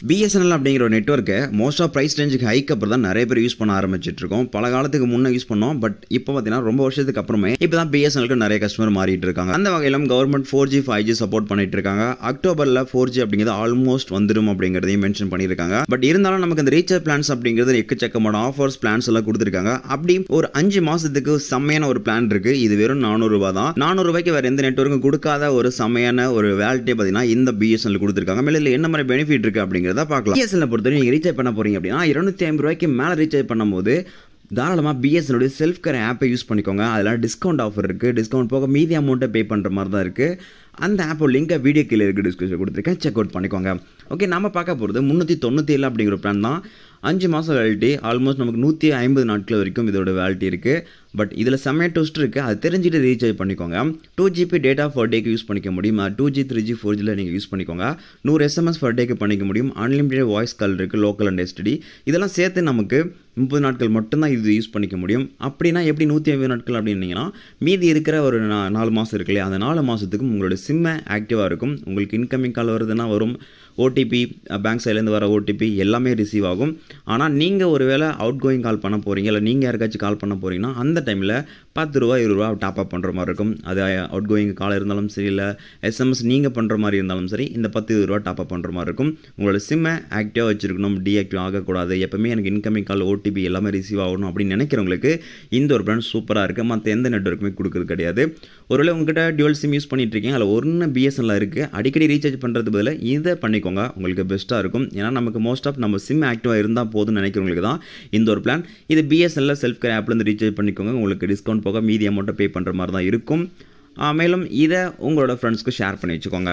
BSNL அப்படிங்கிற ஒரு நெட்வொர்க்கை மோஸ்ட் ஆஃப் ப்ரைஸ் ரேஞ்சுக்கு ஹைக் அப்புறம் தான் நிறைய பேர் யூஸ் பண்ண ஆரம்பிச்சிட்டு இருக்கோம். பல காலத்துக்கு முன்னே யூஸ் பண்ணோம், பட் இப்போ பார்த்தீங்கன்னா ரொம்ப வருஷத்துக்கு அப்புறமே இப்போ தான் பிஎஸ்என்எல்க்கு நிறைய கஸ்டமர் மாறிட்டு இருக்காங்க. அந்த வகையிலும் கவர்மெண்ட் 4G 5G சப்போர்ட் பண்ணிட்டு இருக்காங்க. அக்டோபரில் 4G அப்படிங்கிறது ஆல்மோஸ்ட் வந்துடும் அப்படிங்கிறதையும் மென்ஷன் பண்ணியிருக்காங்க. பட் இருந்தாலும் நமக்கு இந்த ரீசார்ஜ் பிளான்ஸ் அப்படிங்கிறது எக்கச்சக்கமான ஆஃபர்ஸ் பிளான்ஸ் எல்லாம் கொடுத்துருக்காங்க. அப்படி ஒரு 5 மாசத்துக்கு செம்மையான ஒரு பிளான் இருக்கு. இது வெறும் 400 ரூபாய் தான். 400 ரூபாய்க்கு வேற எந்த நெட்வொர்க்கும் கொடுக்காத ஒரு செம்மையான ஒரு வேலிட்டியை பார்த்தீங்கன்னா இந்த பிஎஸ்என்எல் கொடுத்துருக்காங்க. மேலே என்ன மாதிரி பெனிஃபிட் இருக்கு அப்படிங்கிறத பார்க்கலாம். பிஎஸ்என்எல் பொறுத்தவரை நீங்கள் ரீசார்ஜ் பண்ண போறீங்க அப்படின்னா 250 ரூபாய்க்கு மேலே ரீசார்ஜ் பண்ணும்போது தாராளமாக பிஎஸ்என்எல் செல்ஃப் கேர் ஆப்பை யூஸ் பண்ணிக்கோங்க. அதெல்லாம் டிஸ்கவுண்ட் ஆஃபர் இருக்குது. டிஸ்கவுண்ட் போக மீதி அமௌண்ட்டை பே பண்ணுற மாதிரி தான் இருக்குது. அந்த ஆப்போட லிங்கை வீடியோ கீழே இருக்குது, டிஸ்கிரிப்ஷன் கொடுத்துருக்கேன், செக் அவுட் பண்ணிக்கோங்க. ஓகே, நம்ம பார்க்க போகிறது 397 அப்படிங்கிற பிளான் தான். 5 மாதம் வேலிட்டி, ஆல்மோஸ்ட் நமக்கு 150 நாட்கள் வரைக்கும் இதோட வேலிட்டி இருக்குது. பட் இதில் செம்மையாக டூஸ்ட் இருக்குது, அது தெரிஞ்சுட்டு ரீசார்ஜ் பண்ணிக்கோங்க. 2GB டேட்டா ஃபர் டேக்கு யூஸ் பண்ணிக்க முடியும். 2G 3G 4Gயில் நீங்கள் யூஸ் பண்ணிக்கோங்க. 100 SMS ஃபர் டேக்கு பண்ணிக்க முடியும். அன்லிமிட்டட் வாய்ஸ் கால் இருக்குது, லோக்கல் அண்ட் எஸ்டிடி. இதெல்லாம் சேர்த்து நமக்கு 30 நாட்கள் மட்டும்தான் இது யூஸ் பண்ணிக்க முடியும். அப்படின்னா எப்படி 150 நாட்கள் அப்படின்னீங்கன்னா மீதி இருக்கிற ஒரு 4 மாதம் இருக்கு இல்லையா, அந்த 4 மாதத்துக்கும் உங்களோட சிம்மை ஆக்டிவாக இருக்கும். உங்களுக்கு இன்கமிங் கால் வருதுன்னா வரும், ஓடிபி பேங்க் சைட்லேருந்து வர ஓடிபி எல்லாமே ரிசீவ் ஆகும். ஆனால் நீங்கள் ஒரு வேளை அவுட் கோயிங் கால் பண்ண போகிறீங்க, இல்லை நீங்கள் யாருக்காச்சும் கால் பண்ண போகிறீங்கன்னா அந்த டைமில் 10 ரூபா 20 ரூபா டாப் அப் பண்ணுற மாதிரி இருக்கும். அது அவுட் கோயிங் கால் இருந்தாலும் சரி, இல்லை எஸ்எம்எஸ் நீங்கள் பண்ணுற மாதிரி இருந்தாலும் சரி, இந்த 10-20 ரூபா டாப் அப் பண்ணுற மாதிரி இருக்கும். உங்களோட சிம்மை ஆக்டிவாக வச்சுருக்கணும், டீஆக்டிவ் ஆகக்கூடாது. எப்பவுமே எனக்கு இன்கமிங் கால் ஓடிபி எல்லாமே ரிசீவ் ஆகணும் அப்படின்னு நினைக்கிறவங்களுக்கு இந்த ஒரு பிளான் சூப்பராக இருக்குது. மற்ற எந்த நெட்வொர்க்குமே கொடுக்குறது கிடையாது. ஒருவேளை உங்கள்கிட்ட டியூவல் சிம் யூஸ் பண்ணிட்டு இருக்கீங்க, அதில் ஒன்று பிஎஸ்என்எல் இருக்குது, அடிக்கடி ரீசார்ஜ் பண்ணுறது பதில் இதை பண்ணிக்கோங்க, உங்களுக்கு பெஸ்ட்டாக இருக்கும். ஏன்னா நமக்கு மோஸ்ட் ஆஃப் நம்ம சிம் ஆக்டிவாக இருந்தால் போதும்னு நினைக்கிறவங்களுக்கு தான் இந்த ஒரு பிளான். இது பிஎஸ்என்எல் செல்ஃப் கேர் ஆப்லேருந்து ரீசார்ஜ் பண்ணிக்கோங்க. உங்களுக்கு டிஸ்கவுண்ட் போக மீதி அமௌண்ட்டை பே பண்ணுற மாதிரி தான் இருக்கும். மேலும் இதை உங்களோட ஃப்ரெண்ட்ஸ்க்கு ஷேர் பண்ணி வச்சுக்கோங்க.